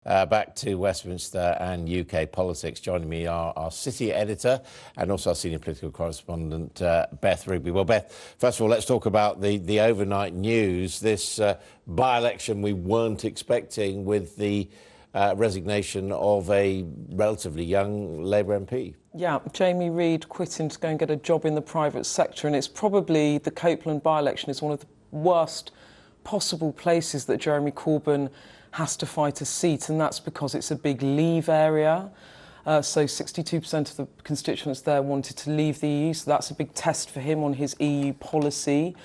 Back to Westminster and UK politics. Joining me are our city editor and also our senior political correspondent, Beth Rigby. Well, Beth, first of all, let's talk about the overnight news. This by-election we weren't expecting, with the resignation of a relatively young Labour MP. Yeah, Jamie Reid quitting to go and get a job in the private sector, and it's probably the Copeland by-election is one of the worst possible places that Jeremy Corbyn has to fight a seat, and that's because it's a big leave area. So 62% of the constituents there wanted to leave the EU, so that's a big test for him on his EU policy.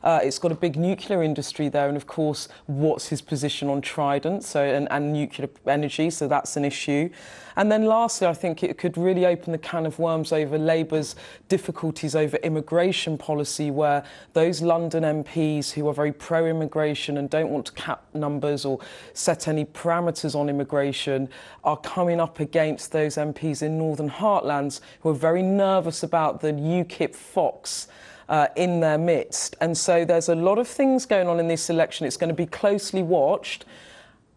It's got a big nuclear industry there, and of course, what's his position on Trident and nuclear energy, so that's an issue. And then lastly, I think it could really open the can of worms over Labour's difficulties over immigration policy, where those London MPs who are very pro-immigration and don't want to cap numbers or set any parameters on immigration are coming up against those MPs in Northern Heartlands who are very nervous about the UKIP Fox in their midst. And so there's a lot of things going on in this election. It's going to be closely watched.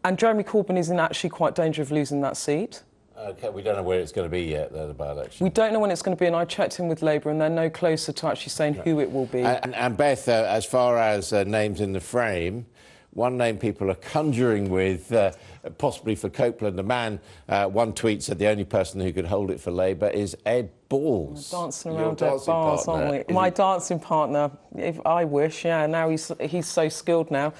And Jeremy Corbyn is in actually quite danger of losing that seat. OK, we don't know where it's going to be yet, the by-election. We don't know when it's going to be, and I checked in with Labour, and they're no closer to actually saying who it will be. And Beth, as far as names in the frame, one name people are conjuring with, possibly for Copeland, a man, one tweet said the only person who could hold it for Labour is Ed Balls. We're dancing around Ed Balls, aren't we? My dancing partner, if I wish, yeah, now he's so skilled now.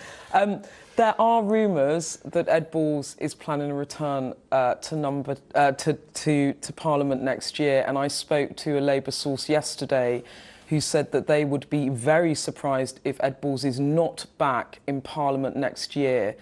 There are rumours that Ed Balls is planning a return to Parliament next year, and I spoke to a Labour source yesterday who said that they would be very surprised if Ed Balls is not back in Parliament next year.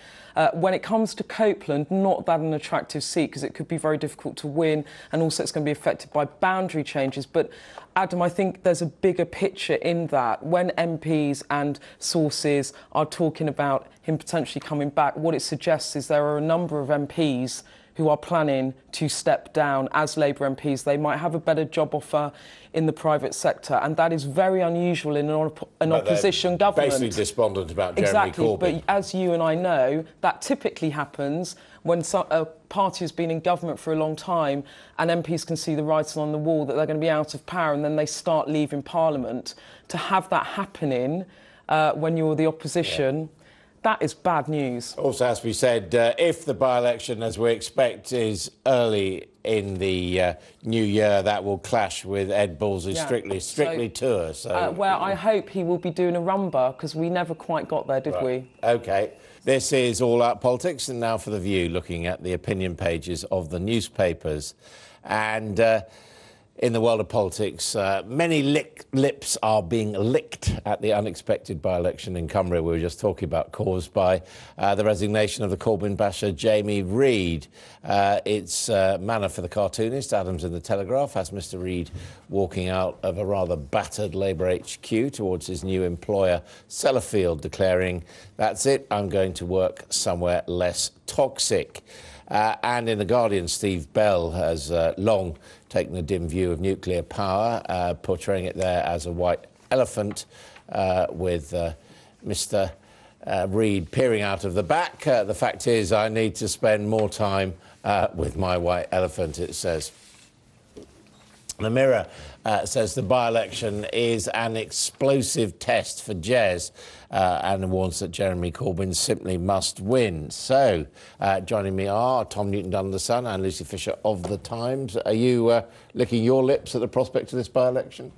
When it comes to Copeland, not that an attractive seat, because it could be very difficult to win, and also it's going to be affected by boundary changes. But, Adam, I think there's a bigger picture in that. When MPs and sources are talking about him potentially coming back, what it suggests is there are a number of MPs who are planning to step down as Labour MPs. They might have a better job offer in the private sector, and that is very unusual in an opposition government. Basically despondent about Jeremy Corbyn. But as you and I know, that typically happens when a party has been in government for a long time and MPs can see the writing on the wall that they're going to be out of power, and then they start leaving Parliament. To have that happening when you're the opposition... Yeah. That is bad news. Also, as we said, if the by-election, as we expect, is early in the new year, that will clash with Ed Balls' Strictly tour. So, where I hope he will be doing a rumba, because we never quite got there, did we? OK. This is All Out Politics, and now for The View, looking at the opinion pages of the newspapers. And... in the world of politics, many lips are being licked at the unexpected by-election in Cumbria we were just talking about, caused by the resignation of the Corbyn basher Jamie Reid. It's manna for the cartoonist. Adams in the Telegraph has Mr Reid walking out of a rather battered Labour HQ towards his new employer, Sellafield, declaring, "That's it, I'm going to work somewhere less toxic." And in The Guardian, Steve Bell has long taken a dim view of nuclear power, portraying it there as a white elephant, with Mr Reid peering out of the back. The fact is, I need to spend more time with my white elephant, it says. The Mirror says the by-election is an explosive test for Jez, and warns that Jeremy Corbyn simply must win. So, joining me are Tom Newton-Dunn of The Sun and Lucy Fisher of The Times. Are you licking your lips at the prospect of this by-election?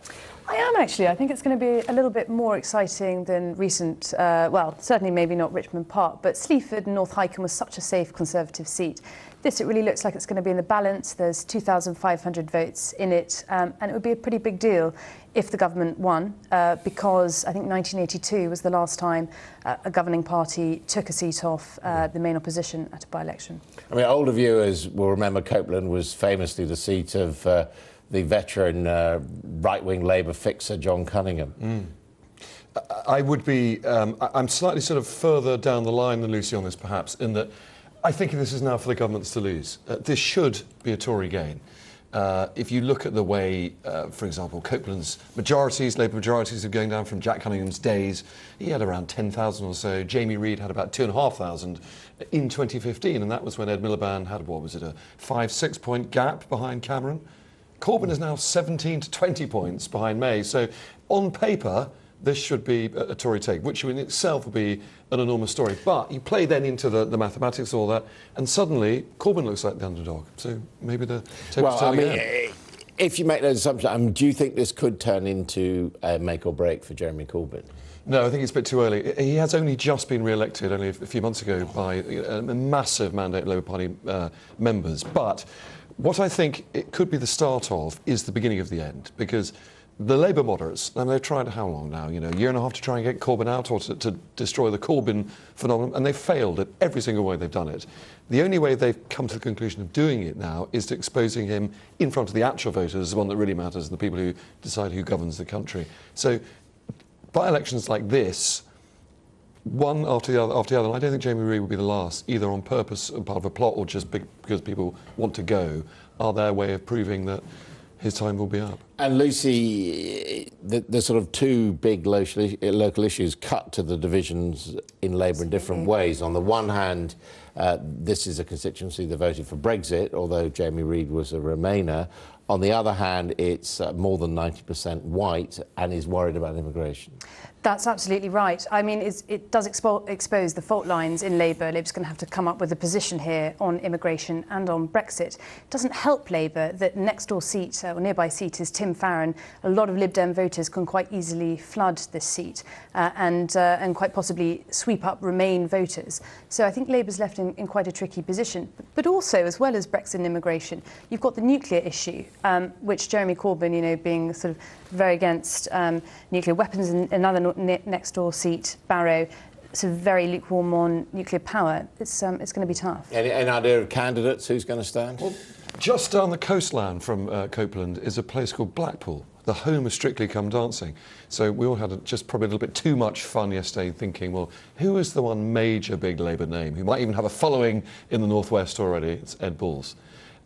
I am, actually. I think it's going to be a little bit more exciting than recent, well, certainly maybe not Richmond Park, but Sleaford and North Highcombe was such a safe Conservative seat. This, it really looks like it's going to be in the balance. There's 2,500 votes in it, and it would be a pretty big deal if the government won, because I think 1982 was the last time a governing party took a seat off the main opposition at a by-election. I mean, older viewers will remember Copeland was famously the seat of the veteran right-wing Labour fixer John Cunningham. I would be... I'm slightly sort of further down the line than Lucy on this, perhaps, in that I think this is now for the governments to lose. This should be a Tory gain. if you look at the way, for example, Copeland's majorities, Labour majorities, are going down from Jack Cunningham's days, he had around 10,000 or so. Jamie Reid had about 2,500 in 2015, and that was when Ed Miliband had, what was it, a 5-6 point gap behind Cameron. Corbyn is now 17 to 20 points behind May. So on paper, this should be a Tory take, which in itself will be an enormous story. But you play then into the mathematics of all that, and suddenly Corbyn looks like the underdog. So maybe the table's turning again. If you make those assumptions, do you think this could turn into a make or break for Jeremy Corbyn? No, I think it's a bit too early. He has only just been re-elected only a few months ago by a massive mandate of Labour Party members. But what I think it could be the start of is the beginning of the end, because the Labour moderates, and they've tried how long now? You know, a year and a half to try and get Corbyn out or to destroy the Corbyn phenomenon, and they've failed at every single way they've done it. The only way they've come to the conclusion of doing it now is to exposing him in front of the actual voters, the one that really matters, the people who decide who governs the country. So by-elections like this, one after the other, and I don't think Jamie Reid will be the last, either on purpose and part of a plot or just because people want to go, are their way of proving that his time will be up. And Lucy, the sort of two big local issues cut to the divisions in Labour in different ways. On the one hand, this is a constituency that voted for Brexit, although Jamie Reid was a Remainer. On the other hand, it's more than 90% white and is worried about immigration. That's absolutely right. I mean, it does expose the fault lines in Labour. Labour's going to have to come up with a position here on immigration and on Brexit. It doesn't help Labour that next door seat or nearby seat is Tim Farron. A lot of Lib Dem voters can quite easily flood this seat and quite possibly sweep up Remain voters. So I think Labour's left in quite a tricky position. But also, as well as Brexit and immigration, you've got the nuclear issue, which Jeremy Corbyn, you know, being sort of very against nuclear weapons, and another next door seat, Barrow, sort of very lukewarm on nuclear power. It's going to be tough. Any idea of candidates who's going to stand? Well, just down the coastline from Copeland is a place called Blackpool, the home of Strictly Come Dancing. So we all had just probably a little bit too much fun yesterday thinking, well, who is the one major big Labour name who might even have a following in the Northwest already? It's Ed Balls.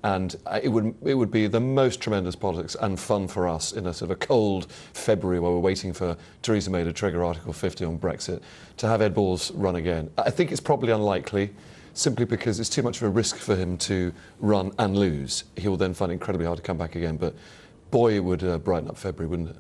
And it would be the most tremendous politics and fun for us in a sort of a cold February while we're waiting for Theresa May to trigger Article 50 on Brexit, to have Ed Balls run again. I think it's probably unlikely, simply because it's too much of a risk for him to run and lose. He will then find it incredibly hard to come back again. But boy, it would brighten up February, wouldn't it?